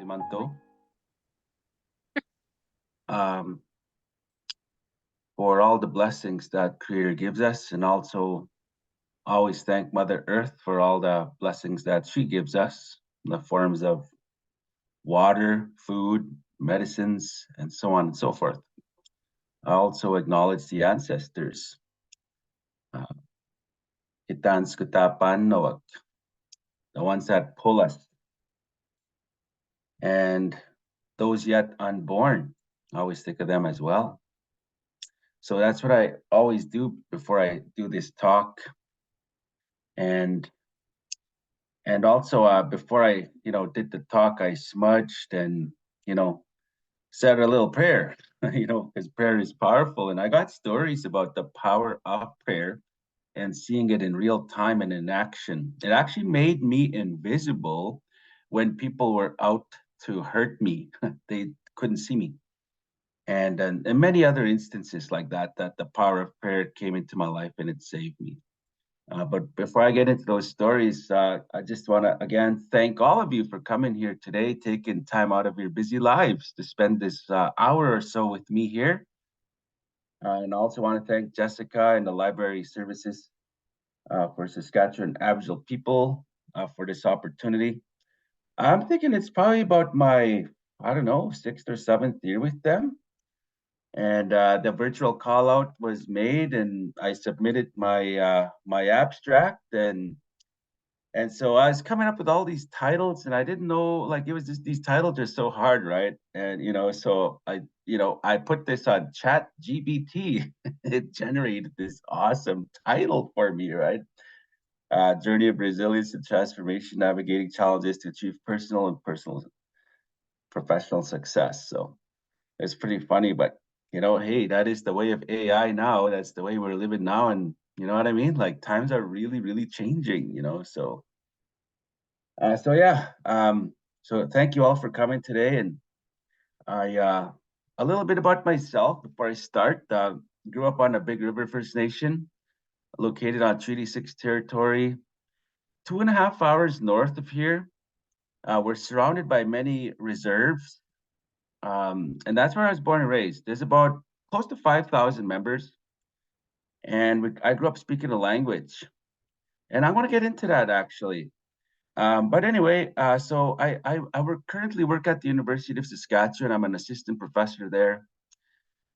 Simanto, um, for all the blessings that Creator gives us, and also always thank Mother Earth for all the blessings that she gives us in the forms of water, food, medicines, and so on and so forth. I also acknowledge the ancestors, uh, Kitans Kutapan Noak, the ones that pull us, and those yet unborn. I always think of them as well. So that's what I always do before I do this talk. And also before I did the talk, I smudged and said a little prayer, because prayer is powerful. And I got stories about the power of prayer and seeing it in real time and in action. It actually made me invisible when people were out to hurt me. They couldn't see me. And many other instances like that, that the power of prayer came into my life and it saved me. But before I get into those stories, I just want to again thank all of you for coming here today, taking time out of your busy lives to spend this hour or so with me here. And I also want to thank Jessica and the Library Services for Saskatchewan Aboriginal people for this opportunity. I'm thinking it's probably about my, I don't know, sixth or seventh year with them. And the virtual call out was made, and I submitted my abstract, and so I was coming up with all these titles, and I didn't know, like, it was just these titles are so hard, right? And so I put this on Chat GPT. It generated this awesome title for me, right? Journey of Resilience and Transformation, Navigating Challenges to Achieve Personal and Professional Success. So it's pretty funny, but hey, that is the way of AI now. That's the way we're living now. And you know what I mean? Like times are really, really changing, so yeah. So thank you all for coming today. And I a little bit about myself before I start. Grew up on a Big River First Nation, located on Treaty 6 territory, 2.5 hours north of here. We're surrounded by many reserves. And that's where I was born and raised. There's about close to 5,000 members. And I grew up speaking a language. And I want to get into that actually. But anyway, so I currently work at the University of Saskatchewan. I'm an assistant professor there.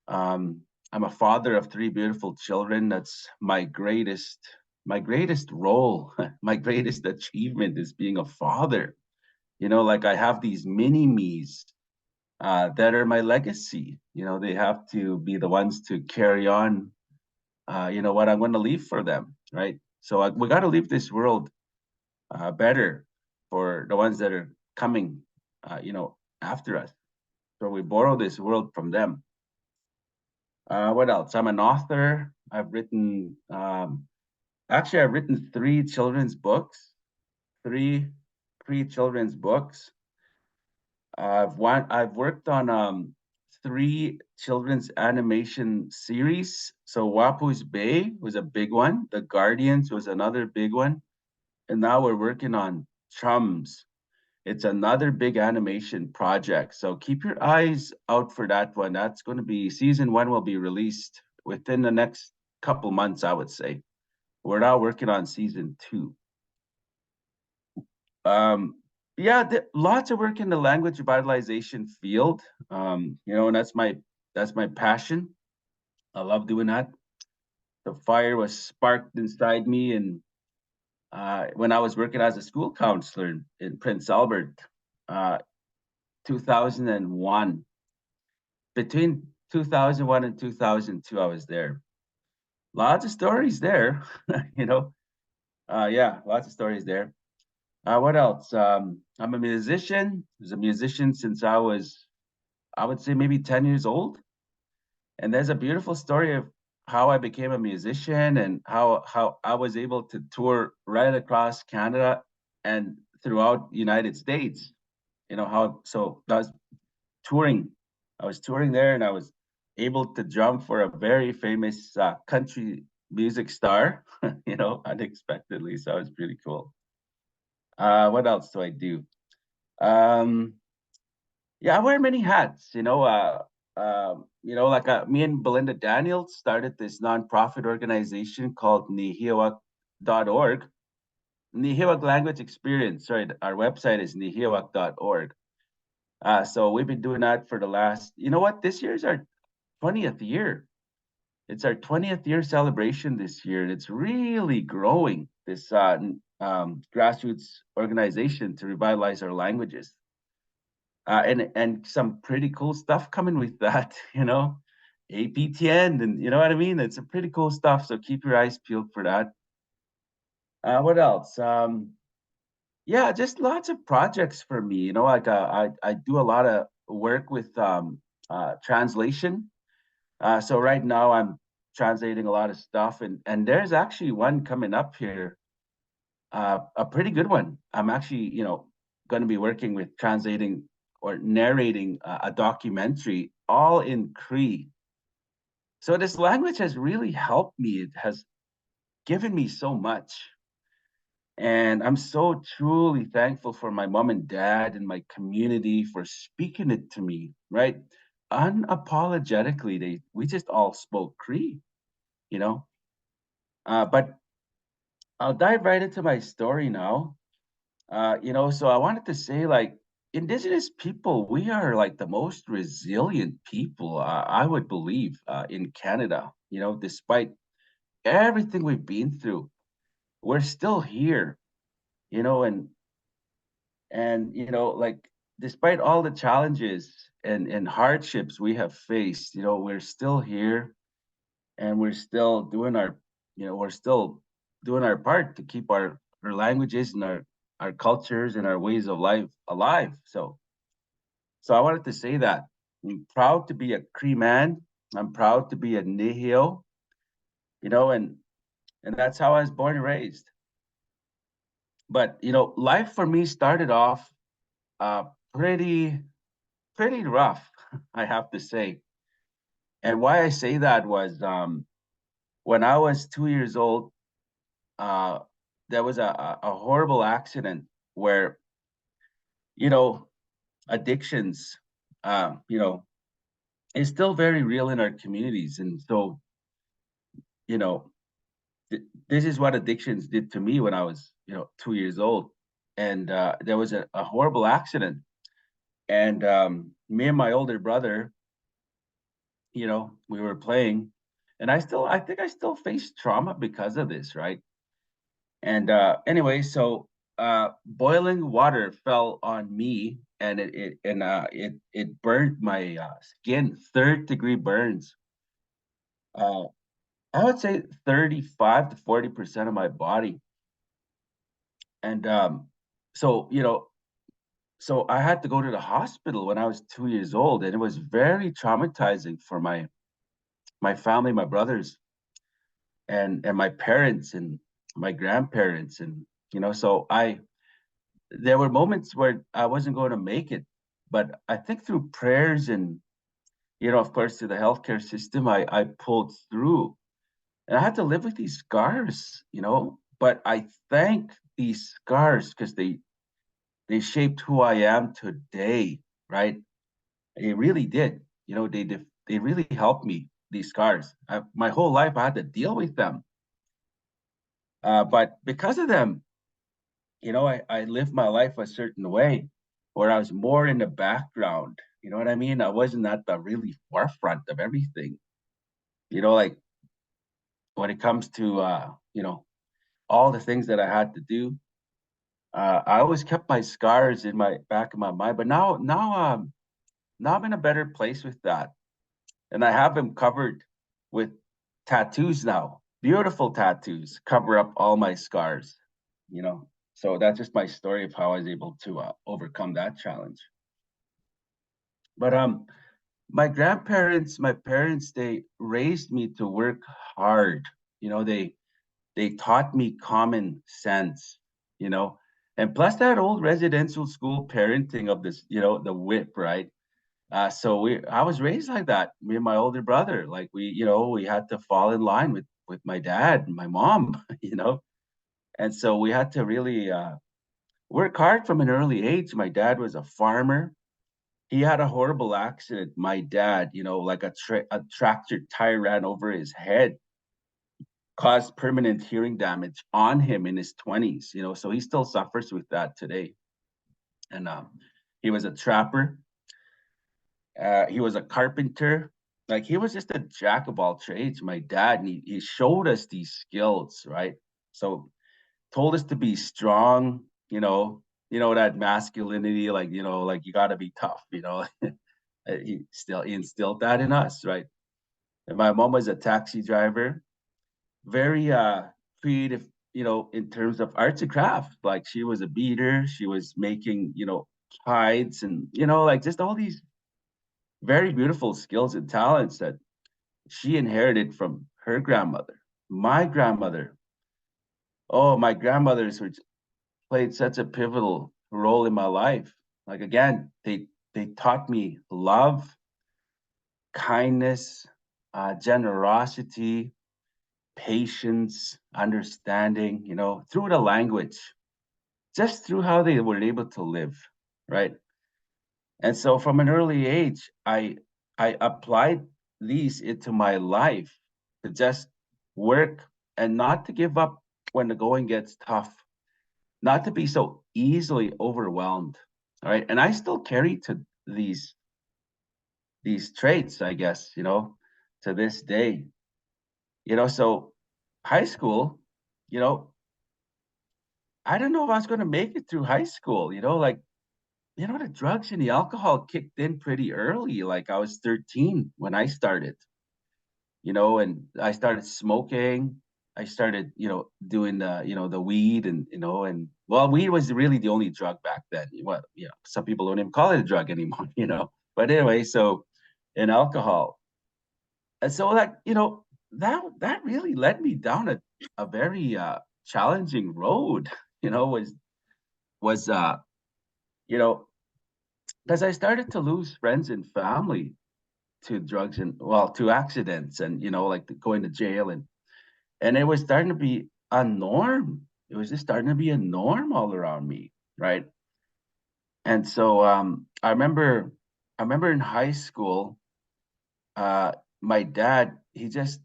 I'm a father of three beautiful children. That's my greatest role, my greatest achievement is being a father. Like I have these mini me's that are my legacy. They have to be the ones to carry on, what I'm going to leave for them, right? So we got to leave this world better for the ones that are coming, after us. So we borrow this world from them. What else? I'm an author. I've written three children's books, three children's books. I've worked on three children's animation series. So Wapu's Bay was a big one. The Guardians was another big one. And now we're working on Chums. It's another big animation project. So keep your eyes out for that one. That's going to be season one will be released within the next couple months, I would say. We're now working on season two. Yeah, lots of work in the language revitalization field. And that's my passion. I love doing that. The fire was sparked inside me, and when I was working as a school counselor in Prince Albert, uh, 2001. Between 2001 and 2002, I was there. Lots of stories there, you know. Yeah, lots of stories there. What else? I'm a musician. I was a musician since I would say maybe 10 years old. And there's a beautiful story of how I became a musician and how I was able to tour right across Canada and throughout the United States. So that was touring. I was touring there, and I was able to drum for a very famous country music star, unexpectedly. So it was pretty cool. What else do I do? Um, Yeah, I wear many hats, like me and Belinda Daniels started this nonprofit organization called Nihiwak.org. Nihiwak Language Experience. Sorry, our website is nihiwak.org. So we've been doing that for the last, you know what? This year is our 20th year. It's our 20th year celebration this year, and it's really growing, this grassroots organization to revitalize our languages. And some pretty cool stuff coming with that, APTN, and you know what I mean? It's a pretty cool stuff. So keep your eyes peeled for that. What else? Yeah, just lots of projects for me. Like I do a lot of work with translation. So right now I'm translating a lot of stuff, and there's actually one coming up here, a pretty good one. I'm actually, going to be working with translating or narrating a documentary all in Cree. So this language has really helped me. It has given me so much. And I'm so truly thankful for my mom and dad and my community for speaking it to me, right? Unapologetically, we just all spoke Cree, you know. But I'll dive right into my story now. So I wanted to say, like, Indigenous people, we are like the most resilient people, I would believe, in Canada. Despite everything we've been through, we're still here. You know, and like, despite all the challenges and hardships we have faced, we're still here, and we're still doing our part to keep our languages and our cultures and our ways of life alive. So I wanted to say that I'm proud to be a Cree man. I'm proud to be a Nihio, and that's how I was born and raised. But life for me started off uh pretty pretty rough, I have to say. And why I say that was, when I was 2 years old, uh, there was a horrible accident where, you know, addictions, is still very real in our communities. And so, you know, this is what addictions did to me when I was, 2 years old. And there was a horrible accident. And me and my older brother, we were playing, and I think I still face trauma because of this, right? And anyway, so boiling water fell on me, and it burned my skin, third-degree burns. Uh, I would say 35 to 40% of my body. And so, so I had to go to the hospital when I was 2 years old, and it was very traumatizing for my family, my brothers, and my parents and my grandparents. And so there were moments where I wasn't going to make it, but I think through prayers and of course, to the healthcare system, I pulled through. And I had to live with these scars, but I thank these scars because they shaped who I am today, right? They really did. They really helped me, these scars. My whole life I had to deal with them. But because of them, I lived my life a certain way where I was more in the background. You know what I mean? I wasn't at the really forefront of everything. Like, when it comes to all the things that I had to do, I always kept my scars in my back of my mind. But now I'm in a better place with that, and I have them covered with tattoos now. Beautiful tattoos cover up all my scars. So that's just my story of how I was able to overcome that challenge. But my parents, they raised me to work hard. They taught me common sense, you know, and plus that old residential school parenting of this, the whip, right? So I was raised like that. Me and my older brother, like we had to fall in line with my dad and my mom, and so we had to really work hard from an early age. My dad was a farmer, he had a horrible accident. My dad, like a tractor tire ran over his head, caused permanent hearing damage on him in his 20s, so he still suffers with that today. And he was a trapper. He was a carpenter. Like, he was just a jack of all trades, my dad. And he showed us these skills, right? So told us to be strong, that masculinity, like you got to be tough, he instilled that in us, right? And my mom was a taxi driver, very creative, in terms of arts and craft. Like, she was a beater, she was making, hides, and like just all these very beautiful skills and talents that she inherited from her grandmother. My grandmother, oh, my grandmothers played such a pivotal role in my life. Like, again, they taught me love, kindness, generosity, patience, understanding, through the language, just through how they were able to live, right? And so from an early age, I applied these into my life to just work and not to give up when the going gets tough, not to be so easily overwhelmed. All right. And I still carry to these traits, I guess, to this day. So high school, you know, I don't know if I was going to make it through high school, like, the drugs and the alcohol kicked in pretty early. Like, I was 13 when I started, and I started smoking. I started, doing the weed, and well, weed was really the only drug back then. Well, some people don't even call it a drug anymore, But anyway, so, and alcohol. And so, like, that really led me down a very challenging road, was you know, because I started to lose friends and family to drugs and, well, to accidents, and like going to jail, and it was starting to be a norm. It was just starting to be a norm all around me, right? And so I remember in high school, uh my dad, he just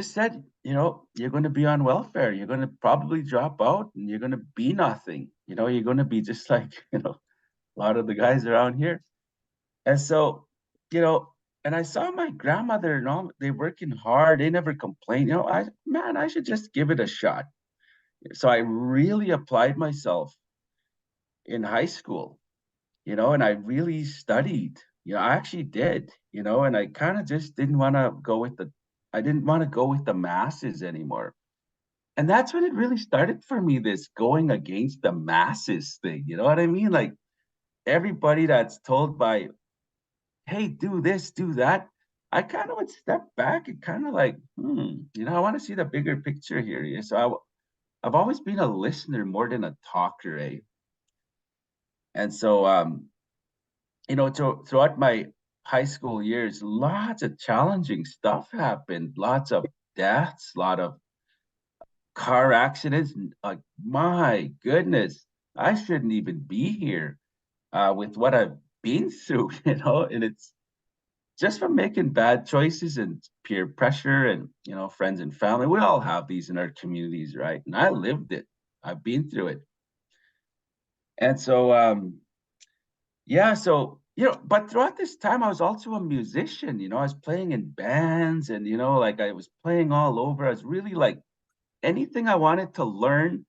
said, you're going to be on welfare, you're going to probably drop out, and you're going to be nothing, you're going to be just like, a lot of the guys around here. And so, you know, and I saw my grandmother and all, they working hard, they never complained. I should just give it a shot. So I really applied myself in high school, and I really studied. I actually did, and I kind of just didn't want to go with I didn't want to go with the masses anymore. And that's when it really started for me, this going against the masses thing. You know what I mean? Like, everybody that's told by, hey, do this, do that, I kind of would step back and kind of like, I want to see the bigger picture here. Yeah. So I've always been a listener more than a talker, eh? And so, throughout my high school years, lots of challenging stuff happened, lots of deaths, a lot of car accidents. Like, my goodness, I shouldn't even be here with what I've been through, and it's just from making bad choices and peer pressure and, friends and family. We all have these in our communities, right? And I lived it. I've been through it. And so, yeah, so, but throughout this time, I was also a musician. I was playing in bands, and, like, I was playing all over. I was really like, anything I wanted to learn,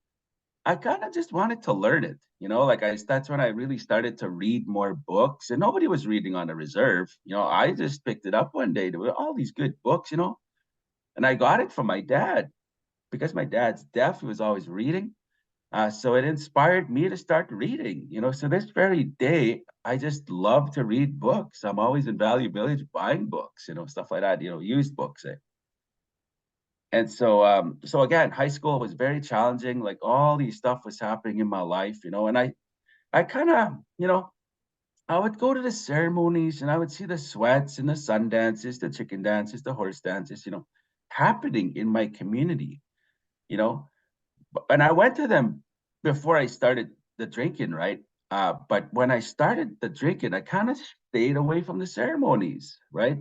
I kind of just wanted to learn it. Like, that's when I really started to read more books, and nobody was reading on a reserve. I just picked it up one day. There were all these good books, and I got it from my dad because my dad's deaf. He was always reading. So it inspired me to start reading, So this very day, I just love to read books. I'm always in Value Village buying books, stuff like that, used books. And so again, high school was very challenging. Like, all these stuff was happening in my life, and I kind of, I would go to the ceremonies, and I would see the sweats and the sun dances, the chicken dances, the horse dances, happening in my community, you know. And I went to them before I started the drinking, right? But when I started the drinking, I kind of stayed away from the ceremonies, right?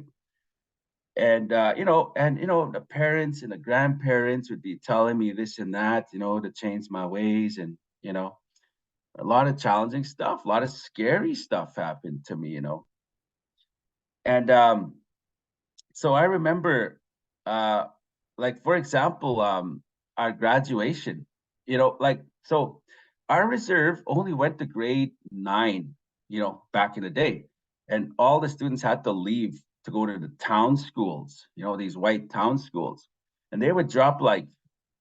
And the parents and the grandparents would be telling me this and that, to change my ways, and a lot of challenging stuff, a lot of scary stuff happened to me. And so I remember, uh, like for example, our graduation, so our reserve only went to grade 9, back in the day, and all the students had to leave to go to the town schools, these white town schools, and they would drop like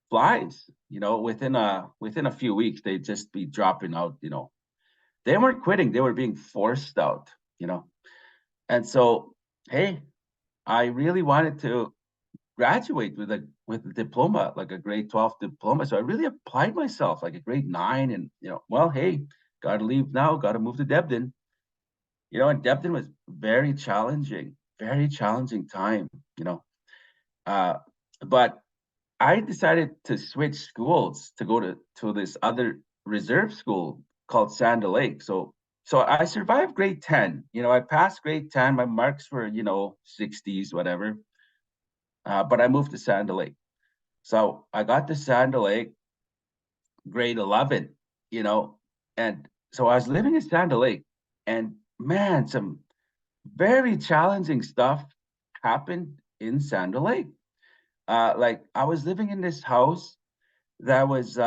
flies, within a few weeks, they'd just be dropping out. They weren't quitting; they were being forced out. And so, hey, I really wanted to graduate with a diploma, like a grade 12 diploma. So I really applied myself like a grade 9, and well, hey, gotta leave now, gotta move to Debden. And Debden was very challenging time, you know. Uh, but I decided to switch schools to go to this other reserve school called Sand Lake. So I survived grade 10. I passed grade 10. My marks were, 60s, whatever. But I moved to Sand Lake. So I got to Sand Lake, grade 11, and so I was living in Sand Lake, and man, some very challenging stuff happened in Sand Lake. Like I was living in this house that was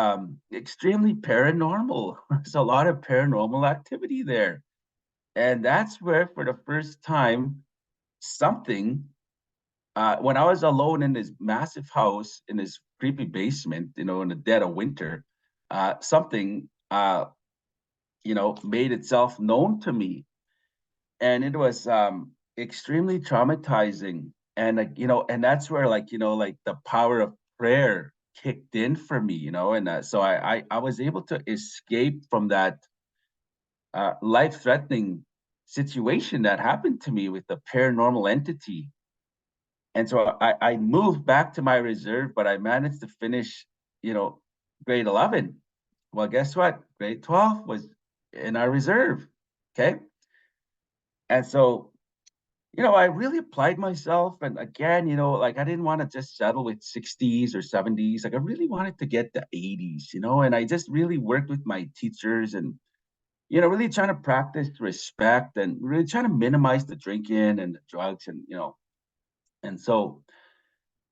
extremely paranormal. There's a lot of paranormal activity there. And that's where, for the first time, something, when I was alone in this massive house, in this creepy basement, in the dead of winter, something, made itself known to me. And it was extremely traumatizing. And that's where, like the power of prayer kicked in for me, and so I was able to escape from that life-threatening situation that happened to me with the paranormal entity. And so I moved back to my reserve, but I managed to finish, you know, grade 11. Well, guess what? Grade 12 was in our reserve. Okay. And so, I really applied myself. And again, like I didn't want to just settle with 60s or 70s. Like I really wanted to get the 80s, and I just really worked with my teachers and, really trying to practice respect and really trying to minimize the drinking and the drugs and so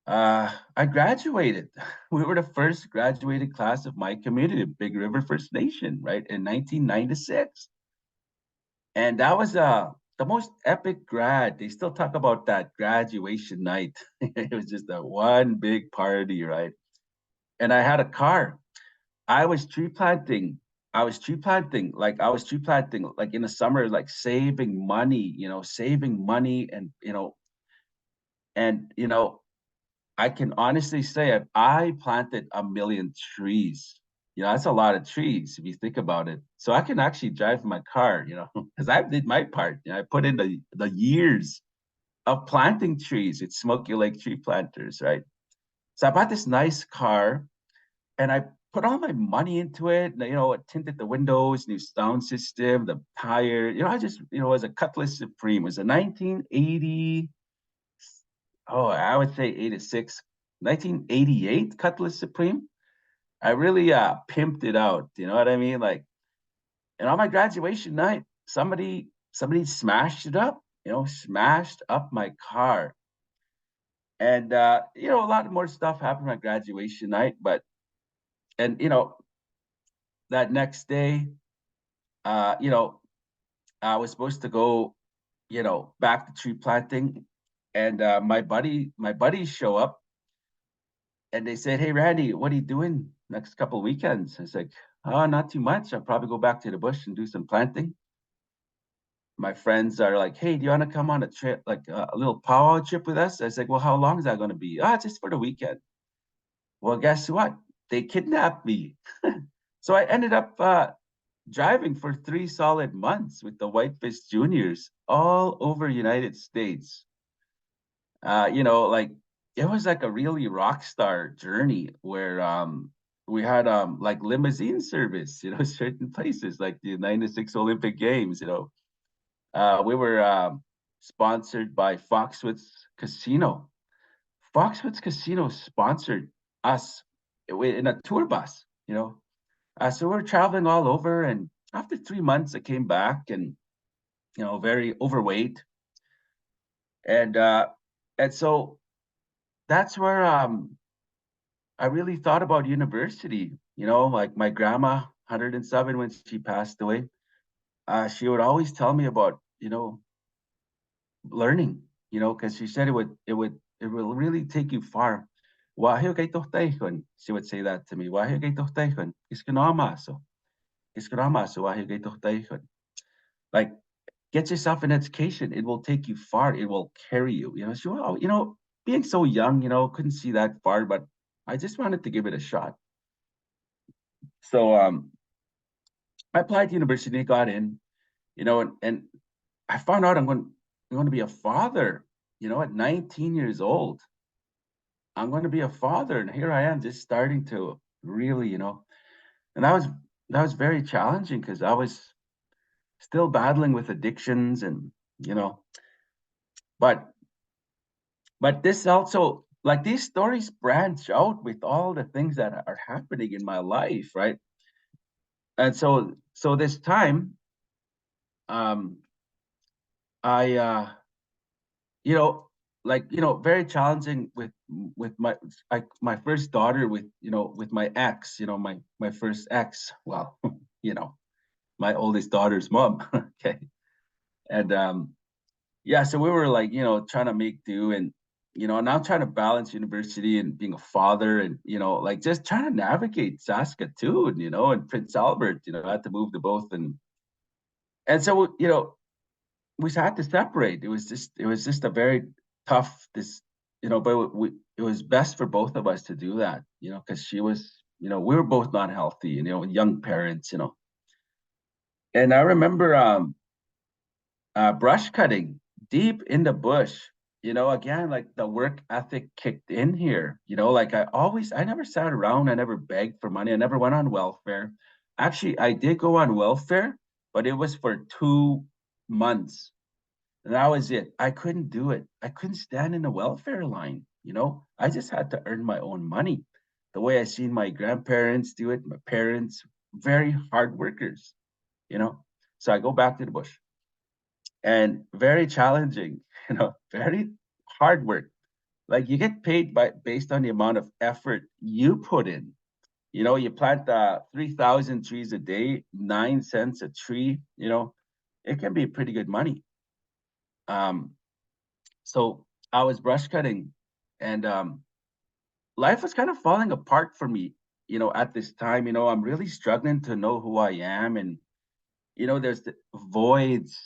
I graduated. We were the first graduated class of my community, Big River First Nation, right, in 1996. And that was the most epic grad. They still talk about that graduation night. It was just a one big party, right? And I had a car. I was tree planting. I was tree planting like in the summer, like saving money and I can honestly say I planted 1 million trees. That's a lot of trees if you think about it. So I can actually drive my car, because I did my part. I put in the years of planting trees. It's Smoky Lake Tree Planters, right? So I bought this nice car and I put all my money into it. I tinted the windows, new sound system, the tire. I just, it was a Cutlass Supreme. It was a 1980, oh, I would say 86, 1988 Cutlass Supreme. I really pimped it out. You know what I mean? Like, and on my graduation night, somebody smashed it up, smashed up my car. And a lot more stuff happened on my graduation night, but and that next day, uh, you know, I was supposed to go, back to tree planting, and my buddies show up and they said, "Hey, Randy, what are you doing next couple of weekends?" I was like, "Oh, not too much. I'll probably go back to the bush and do some planting." My friends are like, "Hey, do you want to come on a trip, like a little powwow trip with us?" I was like, "Well, how long is that going to be?" "Ah, just for the weekend." Well, guess what? They kidnapped me. So I ended up driving for 3 solid months with the Whitefish Juniors all over United States. Like it was like a really rock star journey where we had like limousine service, certain places like the 96 Olympic Games, we were sponsored by Foxwoods Casino. Foxwoods Casino sponsored us in a tour bus. So we're traveling all over, and after 3 months, I came back and very overweight, and uh, and so that's where I really thought about university. Like my grandma, 107 when she passed away, she would always tell me about learning. Because she said it will really take you far. Wahyo kay tohtayhon. She would say that to me. Wahyo kay tohtayhon. Iskanamaso. Iskanamaso wahyo kay tohtayhon. Like, get yourself an education. It will take you far. It will carry you. So, being so young, couldn't see that far, but I just wanted to give it a shot. So I applied to university, got in, and I found out I'm going to be a father, at 19 years old. I'm going to be a father, and here I am just starting to really, and that was very challenging because I was still battling with addictions and you know, but this also, like, these stories branch out with all the things that are happening in my life, right? And so this time, um, I you know, very challenging with my first daughter, with my ex, my first ex. Well, you know, my oldest daughter's mom. Okay, and yeah, so we were like, trying to make do, and now trying to balance university and being a father, and like just trying to navigate Saskatoon, and Prince Albert. I had to move to both, and so we had to separate. It was just a very tough but it was best for both of us to do that, because she was, we were both not healthy, young parents, and I remember brush cutting deep in the bush. Again, like the work ethic kicked in here. Like I never sat around, I never begged for money, I never went on welfare. Actually, I did go on welfare, but it was for 2 months. And that was it. I couldn't do it. I couldn't stand in the welfare line. I just had to earn my own money. The way I seen my grandparents do it, my parents, very hard workers, you know. So I go back to the bush, and very challenging, very hard work. Like, you get paid based on the amount of effort you put in. You plant 3,000 trees a day, 9 cents a tree, it can be pretty good money. Um, so I was brush cutting, and life was kind of falling apart for me, at this time. I'm really struggling to know who I am, and there's the voids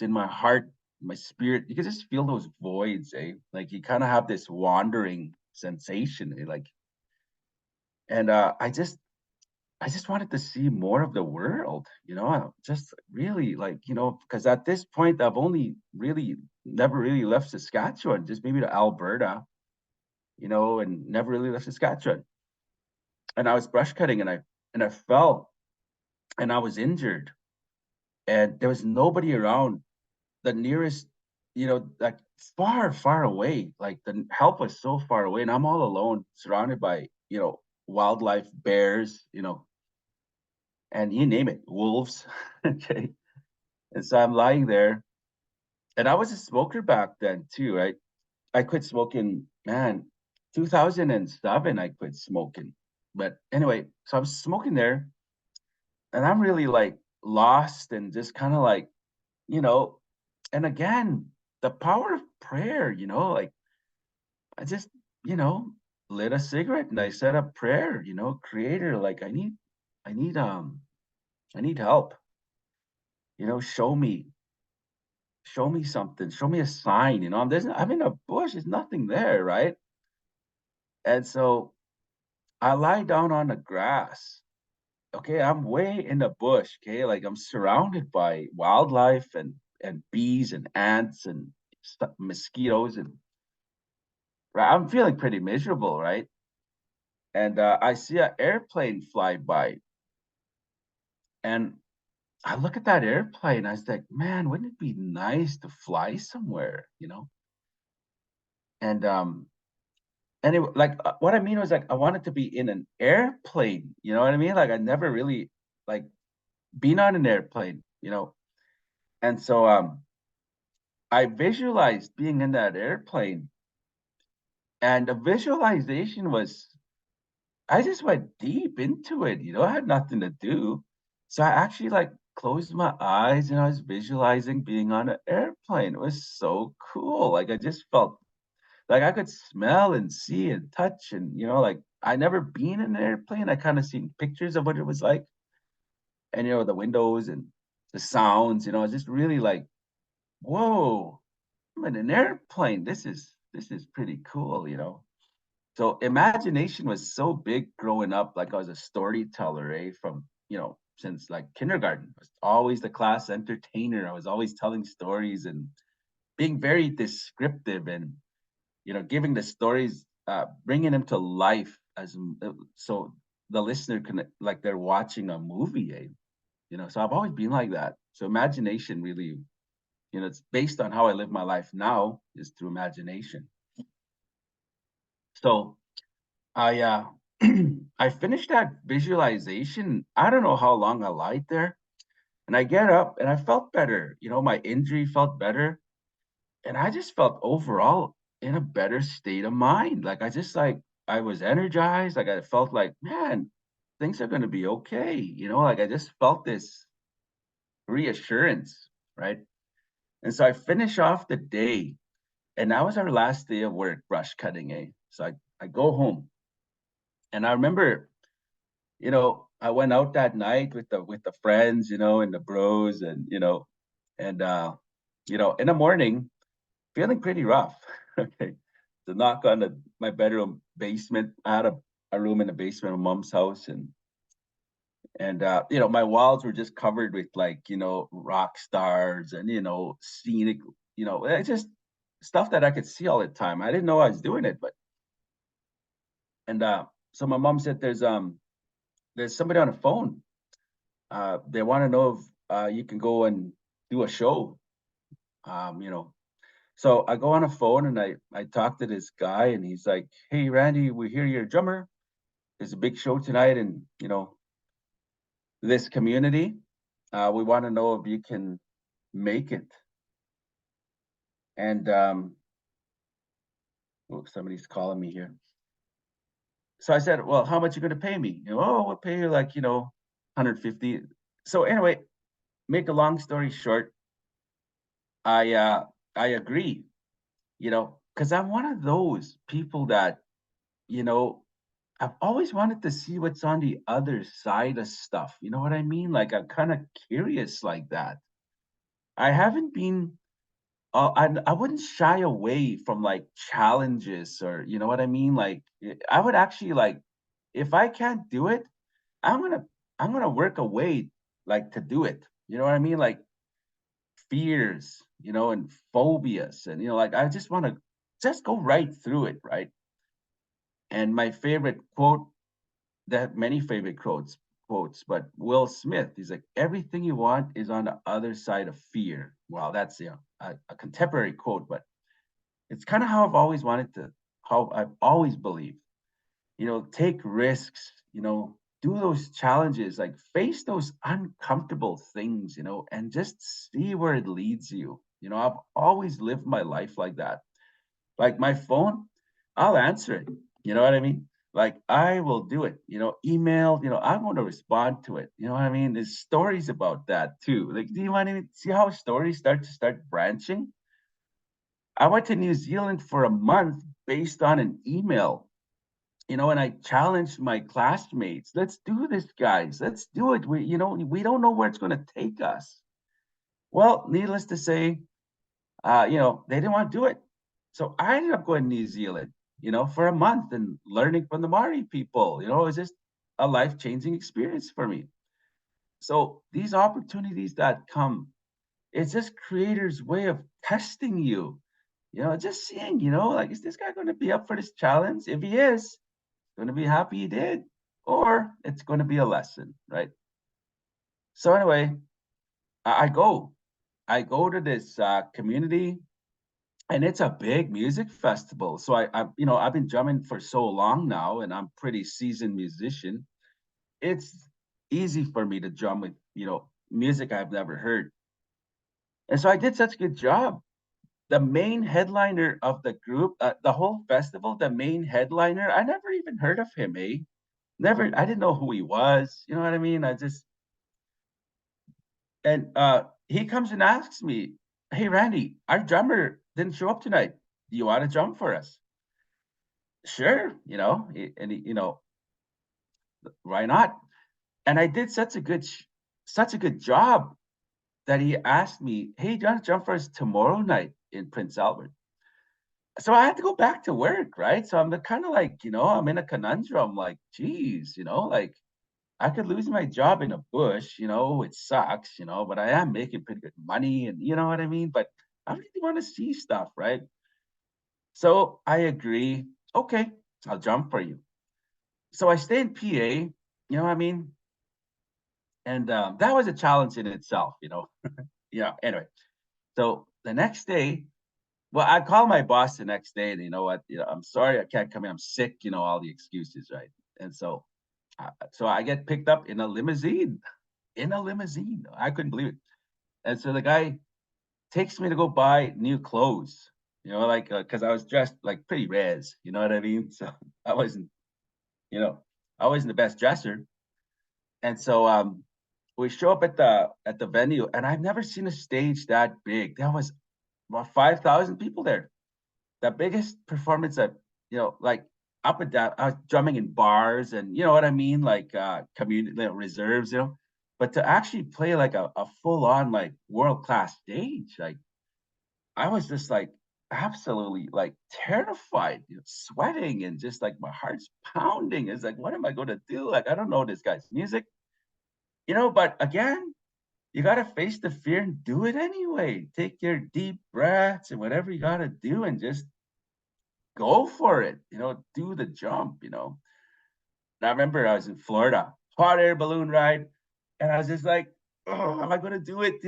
in my heart, my spirit. You can just feel those voids, eh? Like, you kind of have this wandering sensation, like, and I just wanted to see more of the world, just really, like, because at this point I've only really never really left Saskatchewan, just maybe to Alberta, and never really left Saskatchewan. And I was brush cutting, and I fell, and I was injured, and there was nobody around. The nearest, like, far, far away, like the help was so far away, and I'm all alone, surrounded by, wildlife, bears, and you name it, wolves. Okay. And so I'm lying there, and I was a smoker back then too, right? I quit smoking, man, 2007, I quit smoking. But anyway, so I'm smoking there, and I'm really, like, lost, and just kind of like, you know, and again, the power of prayer, like, I just, you know, lit a cigarette, and I said a prayer, Creator, like, I need, I need help, show me something, show me a sign, I'm in a bush, there's nothing there, right? And so I lie down on the grass. Okay, I'm way in the bush. Okay, like, I'm surrounded by wildlife, and bees and ants and mosquitoes, and right, I'm feeling pretty miserable, right? and I see an airplane fly by, and I look at that airplane. I was like, man, wouldn't it be nice to fly somewhere, you know? And anyway, like what I mean was like I wanted to be in an airplane, you know what I mean? Like I never really like been on an airplane, you know. And so I visualized being in that airplane, and the visualization was I just went deep into it, you know, I had nothing to do. So I actually like closed my eyes and I was visualizing being on an airplane. It was so cool. Like I just felt like I could smell and see and touch and you know, like I never been in an airplane. I kind of seen pictures of what it was like and you know, the windows and the sounds, you know, it's just really like, whoa, I'm in an airplane. This is pretty cool, you know. So imagination was so big growing up, like I was a storyteller, eh? From, you know, since like kindergarten. I was always the class entertainer. I was always telling stories and being very descriptive and, you know, giving the stories, bringing them to life so the listener can, like they're watching a movie, eh? You know, so I've always been like that. So imagination really, you know, it's based on how I live my life now is through imagination. So I I finished that visualization. I don't know how long I lied there. And I get up and I felt better. You know, my injury felt better. And I just felt overall in a better state of mind. Like I just like I was energized. Like I felt like, man, things are gonna be okay. You know, like I just felt this reassurance, right? And so I finish off the day, and that was our last day of work, brush cutting, eh? So I go home. And I remember you know, I went out that night with the friends, you know, and the bros and and you know, in the morning, feeling pretty rough. Okay. To knock on my bedroom basement. I had a room in the basement of mom's house and you know, my walls were just covered with like, you know, rock stars and you know, scenic, you know, it's just stuff that I could see all the time. I didn't know I was doing it, but and so my mom said there's somebody on the phone they want to know if you can go and do a show. You know, so I go on a phone and I talk to this guy and he's like, "Hey, Randy, we hear you're a drummer. There's a big show tonight in you know this community. We want to know if you can make it." And oh, somebody's calling me here. So I said, "Well, how much you going to pay me?" You know, oh, we'll pay you like 150. So anyway, make a long story short, I uh, I agree. You know, because I'm one of those people that, you know, I've always wanted to see what's on the other side of stuff. You know what I mean? Like I'm kind of curious like that. I haven't been, I wouldn't shy away from like challenges or, you know what I mean? Like I would actually like, if I can't do it, I'm gonna, I'm gonna work a way like to do it. You know what I mean? Like fears, you know, and phobias, and like I just want to just go right through it, right? And my favorite quote, that many favorite quotes, but Will Smith, he's like, everything you want is on the other side of fear. Well, that's a contemporary quote, but it's kind of how I've always wanted to, how I've always believed, take risks, do those challenges, like face those uncomfortable things, and just see where it leads you. I've always lived my life like that. Like my phone, I'll answer it. You know what I mean? Like I will do it. Email, I'm going to respond to it. You know what I mean? There's stories about that too. Like, do you want to see how stories start branching? I went to New Zealand for a month based on an email, and I challenged my classmates. Let's do this, guys. Let's do it. We don't know where it's going to take us. Well, needless to say, they didn't want to do it. So I ended up going to New Zealand, for a month and learning from the Maori people. It was just a life-changing experience for me. So these opportunities that come, it's just creators' way of testing you. Just seeing, like, is this guy going to be up for this challenge? If he is, going to be happy he did, or it's going to be a lesson, right? So anyway, I go. I go to this community, and it's a big music festival. So I've been drumming for so long now, and I'm pretty seasoned musician. It's easy for me to drum with, music I've never heard. And so I did such a good job. The main headliner of the group, the whole festival, the main headliner, I never even heard of him, eh? Never, I didn't know who he was. You know what I mean? And he comes and asks me, "Hey, Randy, our drummer didn't show up tonight. Do you want to drum for us?" Sure, why not? And I did such a good job that he asked me, "Hey, do you want to jump for us tomorrow night in Prince Albert?" So I had to go back to work, right? So I'm kind of like, I'm in a conundrum, like, geez, like I could lose my job in a bush, it sucks, but I am making pretty good money and you know what I mean? But I really want to see stuff, right? So I agree. Okay, I'll jump for you. So I stay in PA, you know what I mean? And that was a challenge in itself, Yeah, anyway. So the next day, well, I called my boss the next day, and you know what? I'm sorry I can't come in. I'm sick. All the excuses, right? And so I get picked up in a limousine. In a limousine, I couldn't believe it. And so the guy takes me to go buy new clothes. Like because I was dressed like pretty res. You know what I mean? So I wasn't, you know, I wasn't the best dresser. And so we show up at the venue, and I've never seen a stage that big. There was about 5,000 people there. The biggest performance that like up and down, I was drumming in bars, and you know what I mean, like community reserves, but to actually play like a full on like world class stage, like I was just like absolutely like terrified, sweating, and just like my heart's pounding. It's like, what am I going to do? Like, I don't know this guy's music, but again, you got to face the fear and do it anyway. Take your deep breaths and whatever you got to do, and just go for it, do the jump. And I remember I was in Florida, hot air balloon ride, and I was just like, oh, am I gonna do it?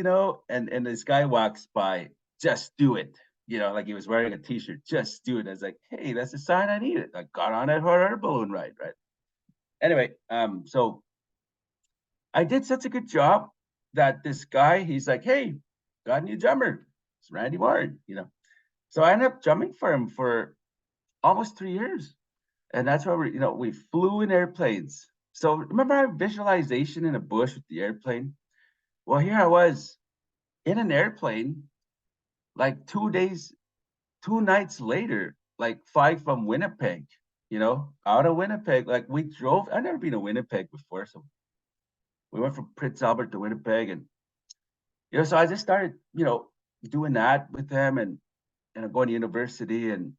And this guy walks by, just do it. Like he was wearing a t-shirt, just do it. I was like, hey, that's a sign I need it. I got on that hot air balloon ride, right? Anyway, so I did such a good job that this guy, he's like, hey, got a new drummer. It's Randy Morin. So I ended up jumping for him for almost 3 years. And that's why we flew in airplanes. So remember our visualization in a bush with the airplane? Well, here I was in an airplane, like 2 days, 2 nights later, like flying from Winnipeg, out of Winnipeg. Like we drove, I've never been to Winnipeg before. So we went from Prince Albert to Winnipeg. And, so I just started, doing that with them and going to university. And,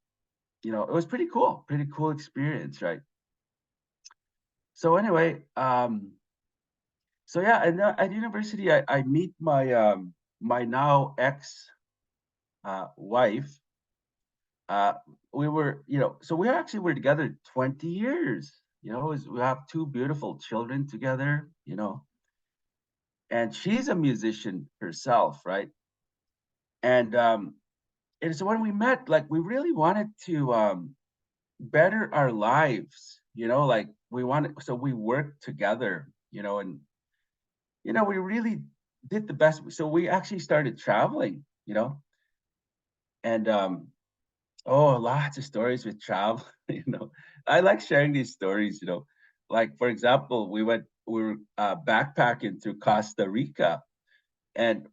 it was pretty cool experience, right? So anyway, so yeah, and at university, I meet my now ex wife. Uh, we were, so we actually were together 20 years. We have two beautiful children together. And she's a musician herself, right? And and so when we met, like we really wanted to better our lives. Like we wanted, so we worked together. And we really did the best. So we actually started traveling, and oh, lots of stories with travel. I like sharing these stories. Like for example, we were backpacking through Costa Rica, and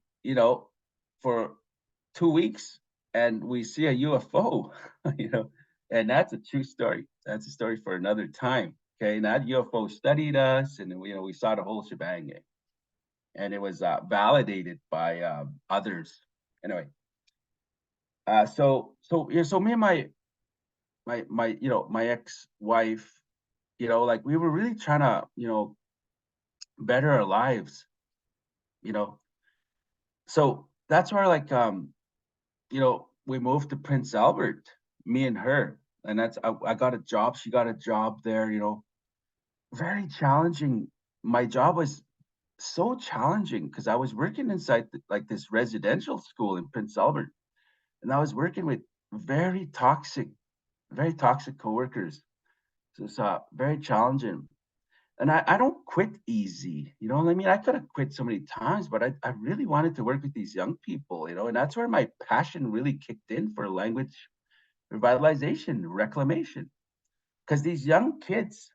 for 2 weeks, and we see a UFO. you know, and that's a true story. That's a story for another time. Okay, and that UFO studied us, and we saw the whole shebang. And it was validated by others. Anyway, so me and my ex-wife, like we were really trying to better our lives, you know. So that's where like we moved to Prince Albert, me and her. And I got a job. She got a job there, very challenging. My job was so challenging because I was working inside like this residential school in Prince Albert, and I was working with very toxic, very toxic coworkers. So it's very challenging. And I don't quit easy. You know what I mean? I could have quit so many times, but I really wanted to work with these young people, and that's where my passion really kicked in for language revitalization, reclamation. Because these young kids,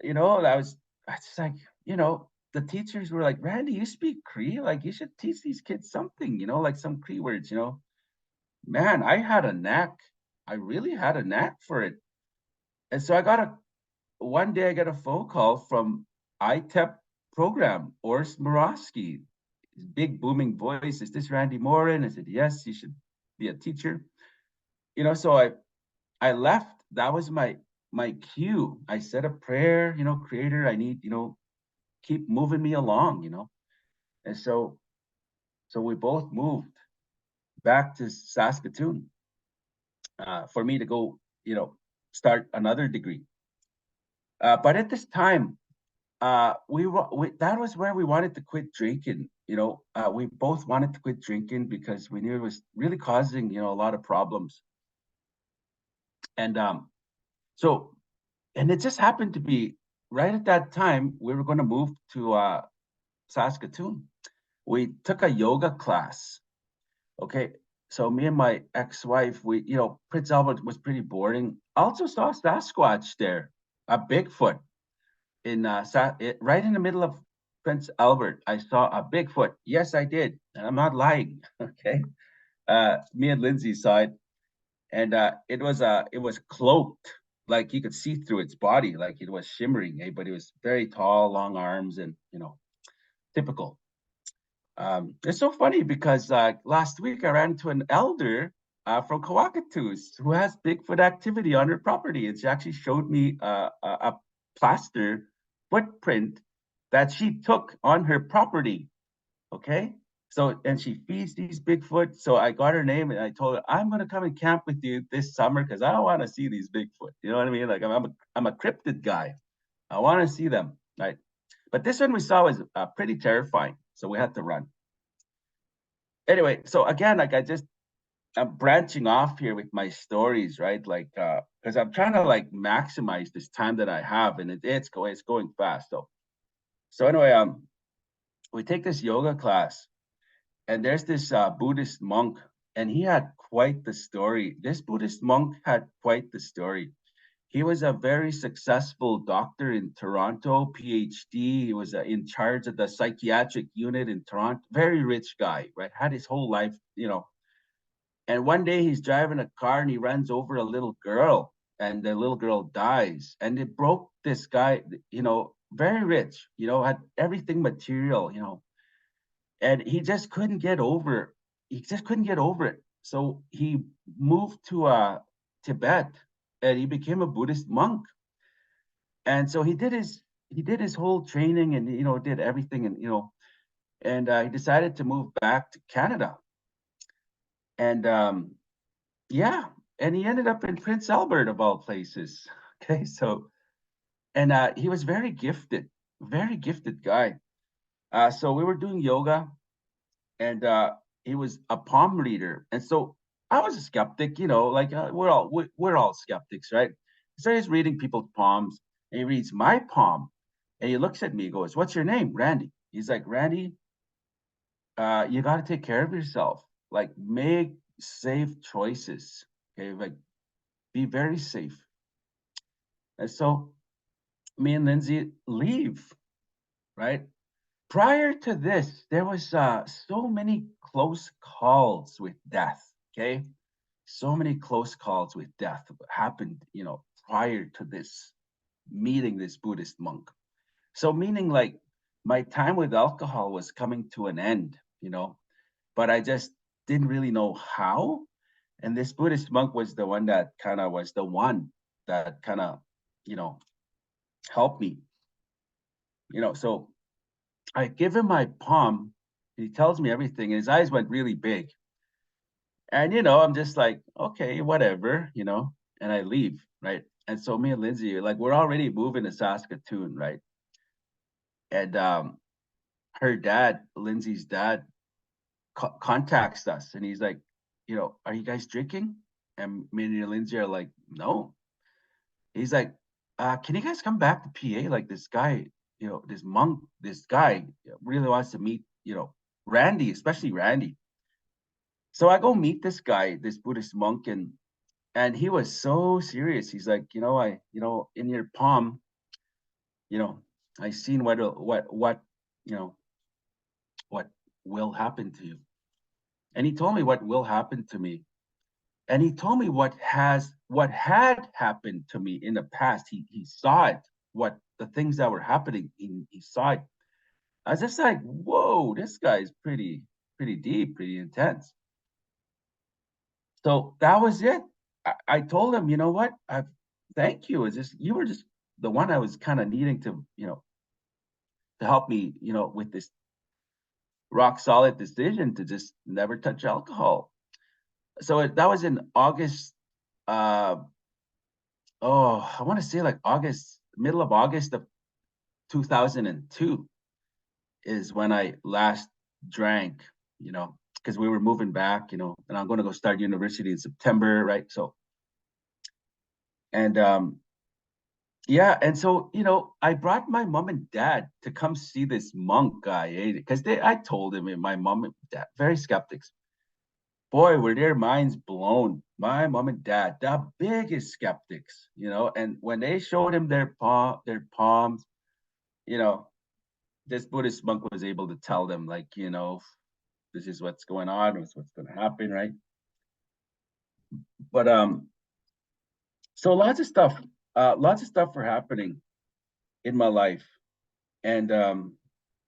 I was like, the teachers were like, Randy, you speak Cree, like you should teach these kids something, like some Cree words. Man, I had a knack. I really had a knack for it. And so one day I got a phone call from ITEP program, Ors Morosky, his big booming voice. Is this Randy Morin? I said, yes, you should be a teacher. So I left. That was my cue. I said a prayer, creator, I need, keep moving me along. And so we both moved back to Saskatoon for me to go, start another degree. But at this time, that was where we wanted to quit drinking. We both wanted to quit drinking because we knew it was really causing, a lot of problems. And so, and it just happened to be right at that time we were going to move to Saskatoon. We took a yoga class. Okay. So me and my ex-wife, Prince Albert was pretty boring. I also saw Sasquatch there, a Bigfoot right in the middle of Prince Albert. I saw a Bigfoot. Yes, I did. And I'm not lying. Okay. Me and Lindsay saw it, and it was cloaked, like you could see through its body, like it was shimmering, but it was very tall, long arms, and typical. It's so funny because last week I ran into an elder from Coacatoos who has Bigfoot activity on her property, and she actually showed me a plaster footprint that she took on her property. Okay, so and she feeds these Bigfoot. So I got her name and I told her I'm gonna come and camp with you this summer because I want to see these Bigfoot. You know what I mean? Like I'm a cryptid guy. I want to see them, right? But this one we saw was pretty terrifying, so we had to run. Anyway, so again, like I'm branching off here with my stories, right? Like because I'm trying to like maximize this time that I have, and it's going fast. So anyway, we take this yoga class, and there's this Buddhist monk, and he had quite the story. This Buddhist monk had quite the story. He was a very successful doctor in Toronto, PhD. He was in charge of the psychiatric unit in Toronto. Very rich guy, right? Had his whole life. And one day he's driving a car and he runs over a little girl, and the little girl dies. And it broke this guy, very rich, had everything material. And he just couldn't get over it. He just couldn't get over it. So he moved to Tibet, and he became a Buddhist monk. And so he did his whole training, and did everything, and he decided to move back to Canada. And yeah, and he ended up in Prince Albert of all places. Okay, so and he was very gifted guy. So we were doing yoga, and he was a palm reader, and so I was a skeptic, like we're all skeptics, right? So he's reading people's palms, and he reads my palm, and he looks at me, he goes, "What's your name?" "Randy." He's like, "Randy, you got to take care of yourself. Like, make safe choices. Okay, like be very safe." And so me and Lindsay leave, right? Prior to this, there was so many close calls with death. Okay, so many close calls with death happened, prior to this meeting this Buddhist monk. So meaning like my time with alcohol was coming to an end, but I just didn't really know how. And this Buddhist monk was the one that kind of was the one that kind of, you know, helped me. So I give him my palm. He tells me everything, and his eyes went really big. And I'm just like, okay, whatever. and I leave, right? And so me and Lindsay, like, we're already moving to Saskatoon, right? And her dad, Lindsay's dad, contacts us, and he's like, are you guys drinking? And me and Lindsay are like, no. He's like, can you guys come back to PA? Like, this guy, this monk, this guy really wants to meet, Randy, especially Randy. So I go meet this guy, this Buddhist monk, and he was so serious. He's like, in your palm, you know, I seen what, you know, what will happen to you. And he told me what will happen to me. And he told me what had happened to me in the past. He saw it, what the things that were happening. He saw it. I was just like, whoa, this guy's pretty deep, pretty intense. So that was it. I told him, you know what? Thank you. It's just you were just the one I was kind of needing to help me, with this rock solid decision to just never touch alcohol. So that was in August. Uh, I want to say like August, middle of August of 2002 is when I last drank. Because we were moving back, and I'm going to go start university in September, right? So, and yeah, and so I brought my mom and dad to come see this monk guy, because I told him, and my mom and dad, very skeptics. Boy, were their minds blown. My mom and dad, the biggest skeptics, and when they showed him their palms, you know, this Buddhist monk was able to tell them, like, this is what's going on, this is what's going to happen, right? But so lots of stuff were happening in my life, and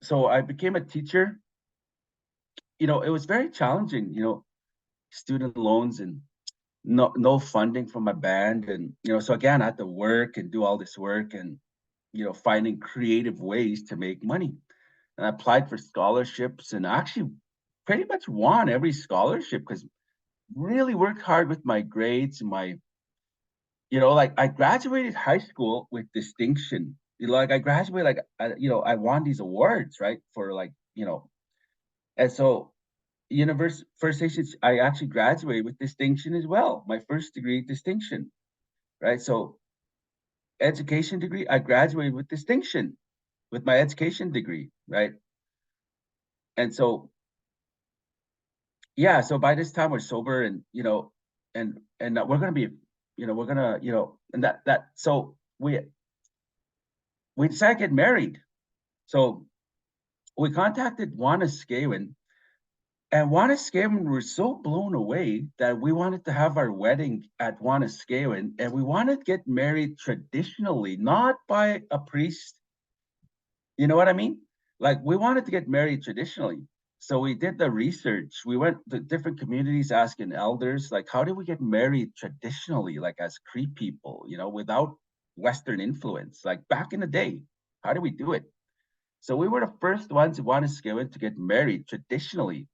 so I became a teacher. It was very challenging, student loans and no funding from my band, and so again I had to work and do all this work, and finding creative ways to make money. And I applied for scholarships, and I actually pretty much won every scholarship because really worked hard with my grades and my, like, I graduated high school with distinction. Like, I graduated, like, I won these awards, right, for, like, and so university first station, I actually graduated with distinction as well, my first degree distinction, right? So education degree, I graduated with distinction with my education degree, right? And so yeah, so by this time we're sober, and and we're gonna be, we're gonna, and that so we decided to get married. So we contacted Waniscawen, and Waniscawen were so blown away that we wanted to have our wedding at Waniscawen, and we wanted to get married traditionally, not by a priest. You know what I mean? Like, we wanted to get married traditionally. So we did the research. We went to different communities asking elders, like, how do we get married traditionally, like as Cree people, without Western influence, like back in the day? How do we do it? So we were the first ones who wanted to get married traditionally,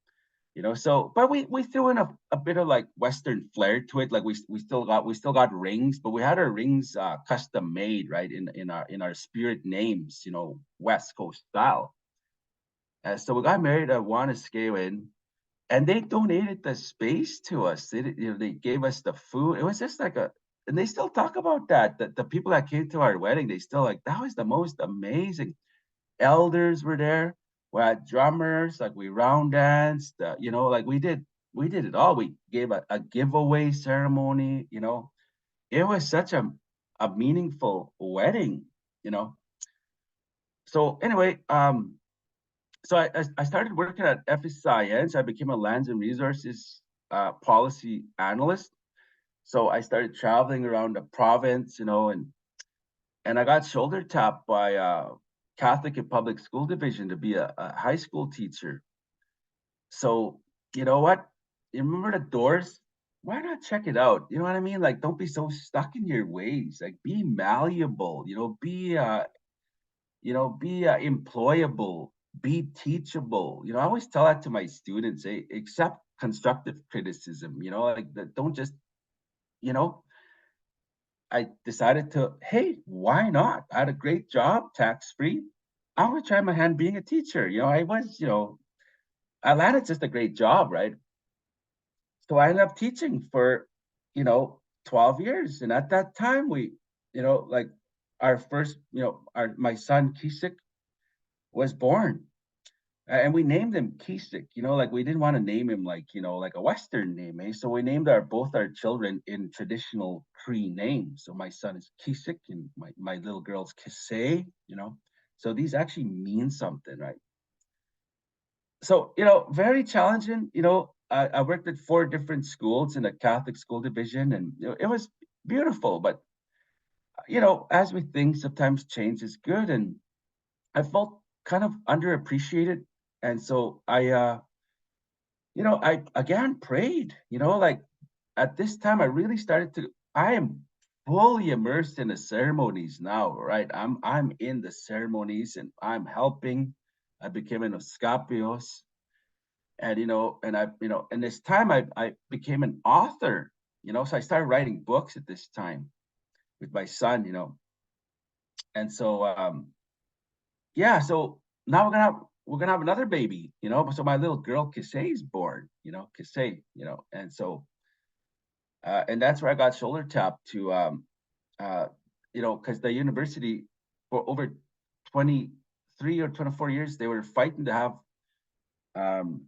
so, but we threw in a bit of like Western flair to it. Like, we still got rings, but we had our rings custom made, right, in our spirit names, West Coast style. So we got married at Waniscawen, and they donated the space to us. They gave us the food. It was just like and they still talk about that. The people that came to our wedding, they still like, that was the most amazing. Elders were there. We had drummers, like, we round danced, like, we did it all. We gave a giveaway ceremony. It was such a meaningful wedding. you know so anyway, so I started working at FSIN. I became a lands and resources policy analyst. So I started traveling around the province, and I got shoulder tapped by Catholic and Public School Division to be a high school teacher. So, you know what? You remember the doors? Why not check it out? You know what I mean? Like, don't be so stuck in your ways. Like, be malleable. Be employable. Be teachable. I always tell that to my students. Accept constructive criticism. Like, don't just, you know, I decided to, hey, why not? I had a great job, tax-free. I'm gonna try my hand being a teacher. I was, I landed just a great job, right? So I ended up teaching for, you know, 12 years. And at that time, like our first, my son Kisik was born. And we named him Kisik, like we didn't want to name him like, like a Western name, eh? So we named both our children in traditional Cree names. So my son is Kisik and my little girl's Kise. So these actually mean something, right? So, very challenging. I worked at 4 different schools in a Catholic school division, and it was beautiful. But, as we think, sometimes change is good. And I felt kind of underappreciated. And so I again prayed, like at this time, I really started I am fully immersed in the ceremonies now, right? I'm in the ceremonies and I'm helping. I became an Oscapios. And and this time I became an author, so I started writing books at this time with my son, and so yeah, so now we're gonna have another baby, so my little girl Kise is born, Kise, and so and that's where I got shoulder tapped to uh because the university for over 23 or 24 years they were fighting to have um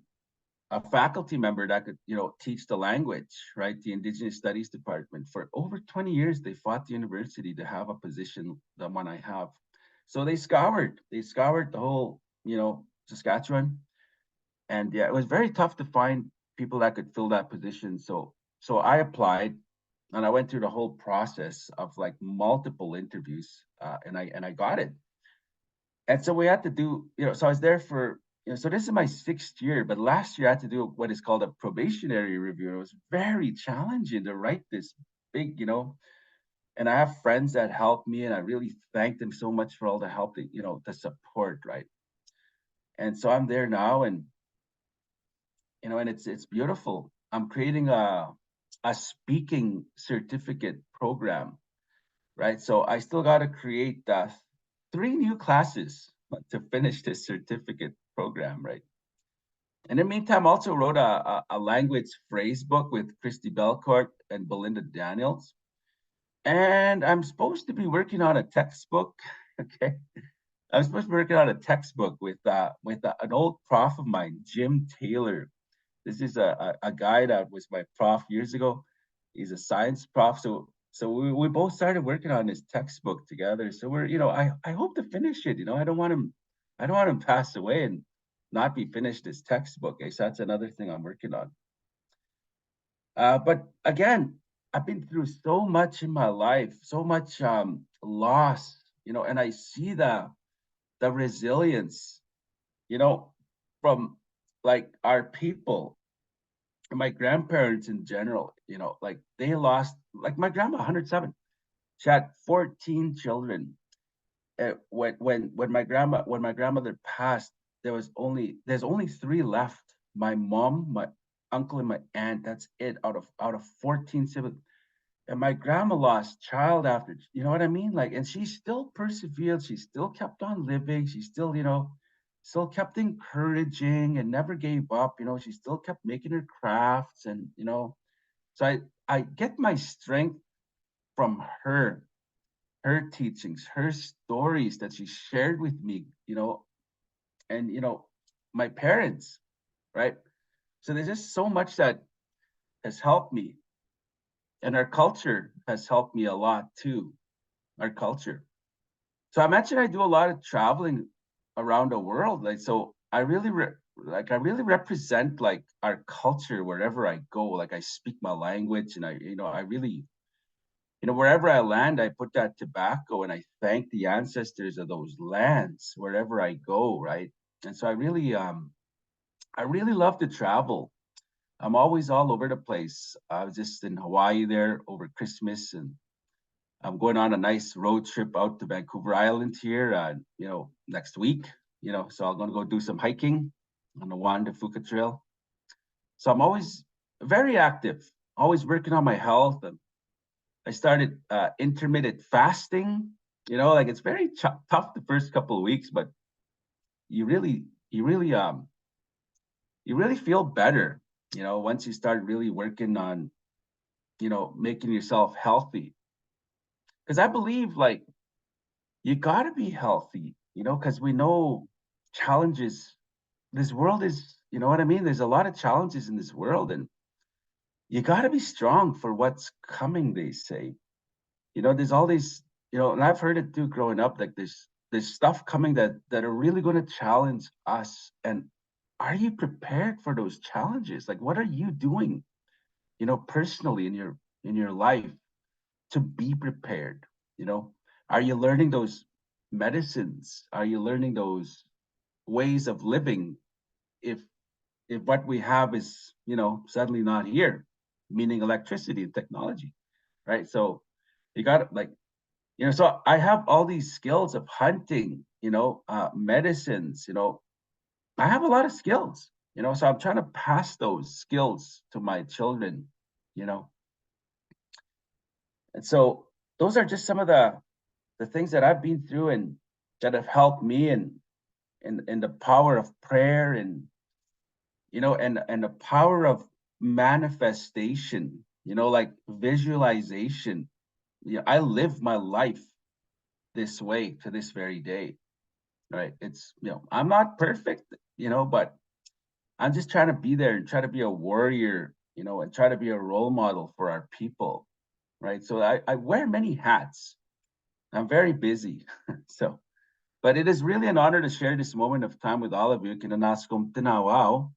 a faculty member that could, teach the language, right? The Indigenous Studies department. For over 20 years, they fought the university to have a position, the one I have. So they scoured the whole, Saskatchewan. And yeah, it was very tough to find people that could fill that position. So I applied and I went through the whole process of like multiple interviews, and I got it. And so we had to do, so I was there for, so this is my 6th year, but last year I had to do what is called a probationary review. It was very challenging to write this big, and I have friends that helped me, and I really thank them so much for all the help that, the support, right? And so I'm there now, and it's beautiful. I'm creating a speaking certificate program, right? So I still got to create 3 new classes to finish this certificate program, right? In the meantime, I also wrote a language phrase book with Christy Belcourt and Belinda Daniels. And I'm supposed to be working on a textbook. Okay. I'm supposed to be working on a textbook with an old prof of mine, Jim Taylor. This is a guy that was my prof years ago. He's a science prof. So we both started working on this textbook together. So I hope to finish it. I don't want him pass away and not be finished this textbook. So that's another thing I'm working on. But again, I've been through so much in my life, so much loss, and I see the resilience, you know, from like our people and my grandparents in general, like they lost, like my grandma, 107. She had 14 children. When my grandmother passed, there's only 3 left. My mom, my uncle, and my aunt. That's it out of 14 siblings. And my grandma lost child after, you know what I mean? Like, and she still persevered. She still kept on living. She still, still kept encouraging and never gave up. She still kept making her crafts, and so I get my strength from her teachings, her stories that she shared with me, and my parents, right? So there's just so much that has helped me, and our culture has helped me a lot too. Our culture. So I mentioned I do a lot of traveling around the world. Like, so I really represent like our culture wherever I go. Like I speak my language, and I really, wherever I land, I put that tobacco and I thank the ancestors of those lands wherever I go, right? And so I really love to travel. I'm always all over the place. I was just in Hawaii there over Christmas, and I'm going on a nice road trip out to Vancouver Island here, next week. So I'm going to go do some hiking on the Juan de Fuca Trail. So I'm always very active, always working on my health. And I started intermittent fasting. Like it's very tough the first couple of weeks, but you really, you really, you really feel better, once you start really working on, making yourself healthy. Because I believe like you got to be healthy, because we know challenges. This world is, you know what I mean? There's a lot of challenges in this world, and you got to be strong for what's coming, they say. There's all these, and I've heard it too growing up, like there's stuff coming that are really going to challenge us. And are you prepared for those challenges? Like, what are you doing, personally in your life to be prepared? You know, are you learning those medicines? Are you learning those ways of living if what we have is, suddenly not here, meaning electricity and technology, right? So you got like, so I have all these skills of hunting, medicines, I have a lot of skills, so I'm trying to pass those skills to my children, you know. And so those are just some of the things that I've been through and that have helped me, and the power of prayer, and and the power of manifestation, like visualization. Yeah, I live my life this way to this very day, right? It's, I'm not perfect, but I'm just trying to be there and try to be a warrior, and try to be a role model for our people, right? So I wear many hats. I'm very busy. So, but it is really an honor to share this moment of time with all of you. Kinanaskom tinawaw.